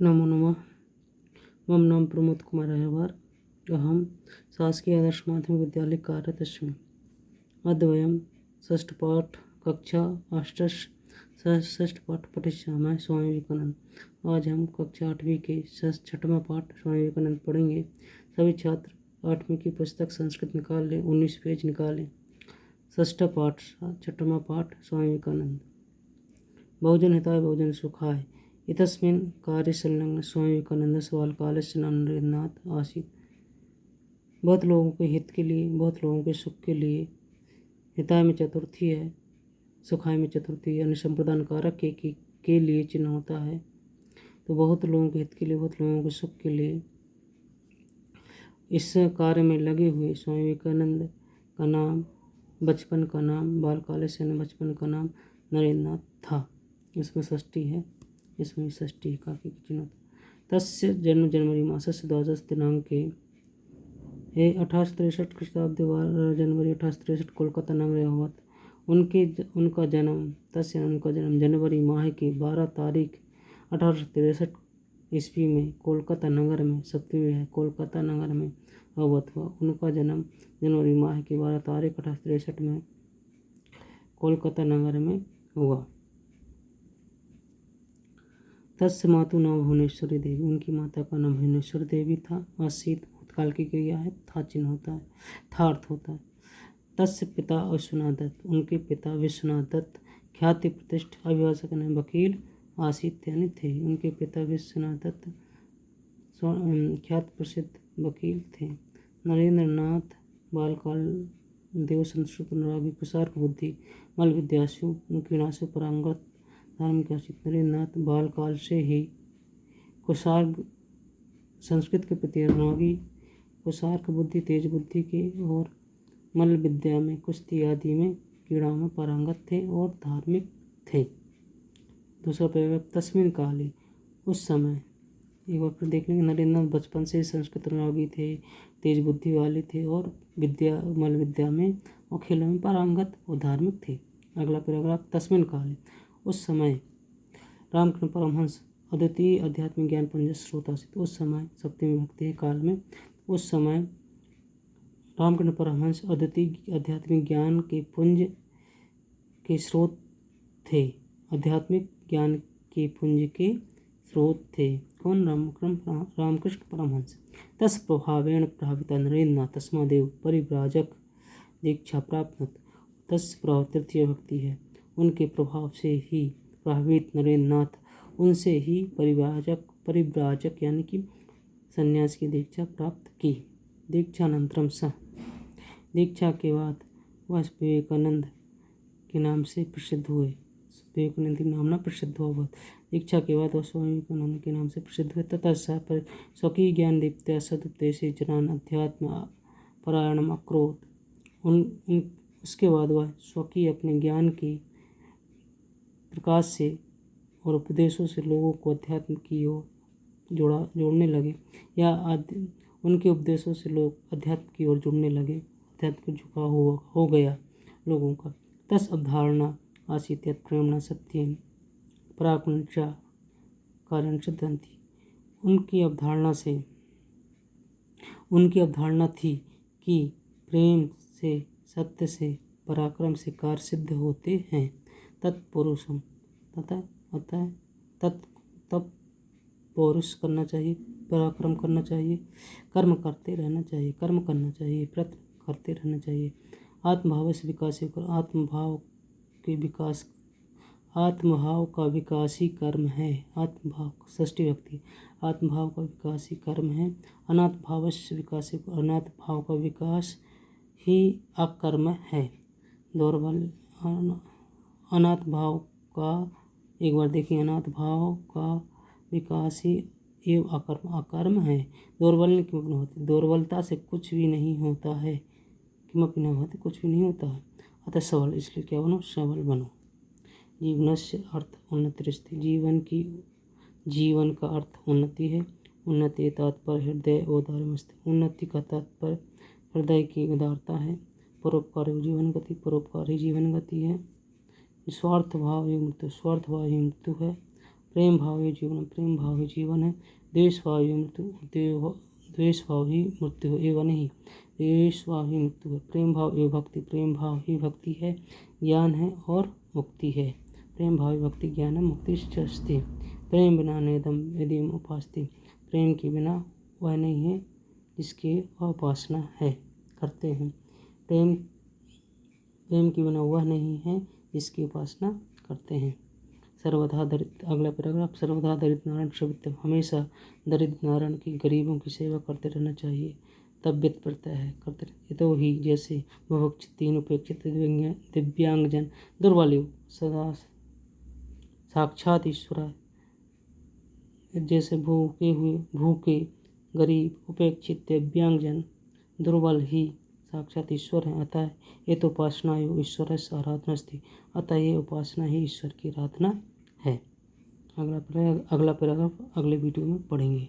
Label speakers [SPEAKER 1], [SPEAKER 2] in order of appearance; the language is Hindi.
[SPEAKER 1] नमो नमः। मम नाम प्रमोद कुमार अय्यवार। अहं शासकीय आदर्श माध्यमिक विद्यालये कार्यरत अस्मि। अद्य वयं षष्ठपाठ कक्षा अष्टश षष्ठपाठ पठिष्यामः स्वामी विवेकानंद। आज हम कक्षा 8वीं के छठवां पाठ स्वामी विवेकानंद पढ़ेंगे। सभी छात्र 8वीं की पुस्तक संस्कृत निकाल लें, 19 पेज निकालें। षष्ठ पाठ छठवां पाठ स्वामी विवेकानंद। बहुजन हिताय बहुजन सुखाय इतस्मिन् कार्ये संलग्न स्वामी विवेकानंदस्य बाल्यकालस्य नाम नरेंद्रनाथ आसीत्। बहुत लोगों के हित के लिए, बहुत लोगों के सुख के लिए, हिताय में चतुर्थी है, सुखाय में चतुर्थी यानी संप्रदान कारक के लिए चिन्ह होता है। तो बहुत लोगों के हित के लिए, बहुत लोगों के सुख के लिए इस कार्य में लगे हुए स्वामी विवेकानंद का नाम, बचपन का नाम, बालकालस्य यानी बचपन का नाम नरेंद्रनाथ था। इसमें षष्ठी है, इसमें षष्ठी काफी चिन्ह। तस्य जन्म जनवरी मासस्य द्वादश दिनांके 1863 ख्रीष्टाब्दे 12 जनवरी 1863 कोलकाता नगरे अभवत्। उनका जन्म जनवरी माह की 12 तारीख 1863 ईस्वी में कोलकाता नगर में, सप्तमी है, कोलकाता नगर में अवगत हुआ। उनका जन्म जनवरी माह की 12 तारीख 1863 में कोलकाता नगर में हुआ। तस्य मातु नाम भुवनेश्वरी देवी। उनकी माता का नाम भुवनेश्वरी देवी था। आसीत भूतकाल की क्रिया है, था चिन्ह होता है, था अर्थ होता है। तस्य पिता विश्वनाथ दत्त। उनके पिता विश्वनाथ दत्त ख्याति प्रतिष्ठित अभिभाषक ने वकील आसीत यानी थे। उनके पिता विश्वनाथ दत्त ख्यात प्रसिद्ध वकील थे। नरेंद्रनाथ बालकाल देव संस्कृत अनुरागी कुशार्क बुद्धि मल विद्यासु क्रीड़ासु परांगत धार्मिक आसित। नरेंद्रनाथ बालकाल से ही कुशार्क संस्कृत के प्रति अनुरागी, कुशार्क बुद्धि तेज बुद्धि के, और मल्ल विद्या में, कुश्ती आदि में, क्रीड़ा में पारंगत थे और धार्मिक थे। दूसरा पैराग्राफ, तस्मिन काले, उस समय। एक बार फिर देख लेंगे। नरेंद्रनाथ बचपन से संस्कृत अनुरागी थे, तेज बुद्धि वाले थे और मल्ल विद्या में और खेलों में पारंगत और धार्मिक थे। अगला पैराग्राफ, तस्मिन काले, उस समय रामकृष्ण परमहंस अद्वितीय आध्यात्मिक ज्ञान पुंज स्रोत आसित। उस समय सप्तमी विभक्ति है काल में। उस समय रामकृष्ण परमहंस अद्वितीय आध्यात्मिक ज्ञान के पुंज के स्रोत थे। आध्यात्मिक ज्ञान के पुंज के स्रोत थे। कौन? रामकृष्ण परमहंस। तस् प्रभावेण प्रभाविता नरेंद्रनाथ तस्मादेव परिव्राजक दीक्षा प्राप्त। तस् प्रभाव तृतीय विभक्ति है। उनके प्रभाव से ही प्रभावित नरेंद्रनाथ, उनसे ही परिव्राजक यानी कि संन्यास की दीक्षा प्राप्त की। दीक्षानंतरम सह, दीक्षा के बाद वह विवेकानंद के नाम से प्रसिद्ध हुए। विवेकानंद के नाम ना प्रसिद्ध हुआ। दीक्षा के बाद वह स्वामी विवेकानंद के नाम से प्रसिद्ध हुए। तथा सह पर स्वकीय ज्ञान दीप्त्या सदुपदेशे जनान अध्यात्म परायणम अक्रोध। उसके बाद वह स्वकीय अपने ज्ञान के प्रकाश से और उपदेशों से लोगों को अध्यात्म की ओर जोड़ने लगे, या उनके उपदेशों से लोग अध्यात्म की ओर जुड़ने लगे। अध्यात्म को झुकाव हो गया लोगों का। तस् अवधारणा आसीत् यत् प्रेम्णा सत्येन पराक्रमश्च कार्यं सिद्ध्यन्ति। उनकी अवधारणा थी कि प्रेम से, सत्य से, पराक्रम से कार्य सिद्ध होते हैं। तत्पुरुषम तब पौरुष करना चाहिए, पराक्रम करना चाहिए, कर्म करते रहना चाहिए, कर्म करना चाहिए, प्रयत्न करते रहना चाहिए। आत्मभाव से विकास कर, आत्मभाव का विकास ही कर्म है। आत्मभाव षष्ठी व्यक्ति, आत्मभाव का विकास ही कर्म है। अनात्म भाव से विकास, अनात्म भाव का विकास ही अकर्म है। अनात्म भाव का, एक बार देखिए, अनात्म भाव का विकास ही एवं अकर्म है। दौर्बल्य किमपि न होती, दुर्बलता से कुछ भी नहीं होता है। किमपि न होती, कुछ भी नहीं होता है। अतः सबल, इसलिए क्या बनो? सबल बनो। जीवनस्य अर्थ उन्नतिरस्ति। जीवन का अर्थ उन्नति है। उन्नति तात्पर्य हृदय औदार्यमस्ति। उन्नति का तात्पर्य हृदय की उदारता है। परोपकार ही जीवन गति, परोपकार ही जीवन गति है। स्वार्थ भाव ही मृत्यु, स्वार्थ भाव ही मृत्यु है। प्रेम भाव ही जीवन, प्रेम भाव ही जीवन है। द्वेष भाव ही मृत्यु, द्वेष भाव ही मृत्यु है, एवं नहीं, द्वेष भाव ही मृत्यु है। प्रेम भाव एवं भक्ति, प्रेम भाव ही भक्ति है, ज्ञान है और मुक्ति है। प्रेम भाव ही भक्ति, ज्ञान है, मुक्ति अस्ति। प्रेम बिना नेदम यदि उपास्ति, प्रेम के बिना वह नहीं है जिसकी उपासना है करते हैं। प्रेम के बिना वह नहीं है जिसकी उपासना करते हैं। सर्वदा दरिद्र, अगला पैराग्राफ, सर्वदा दरिद्र नारायण सेवितव्यम, हमेशा दरिद्र नारायण की, गरीबों की सेवा करते रहना चाहिए। तब व्यक्त पड़ता है करते तो ही जैसे भवक्षित तीन उपेक्षित दिव्यांगजन दुर्बल सदा साक्षात ईश्वर, जैसे भूखे गरीब उपेक्षित दिव्यांगजन दुर्बल ही साक्षात ईश्वर है। अतः ये तो उपासना ईश्वर आराधना स्थिति, अतः ये उपासना ही ईश्वर की आराधना है। अगला पैराग्राफ अगले वीडियो में पढ़ेंगे।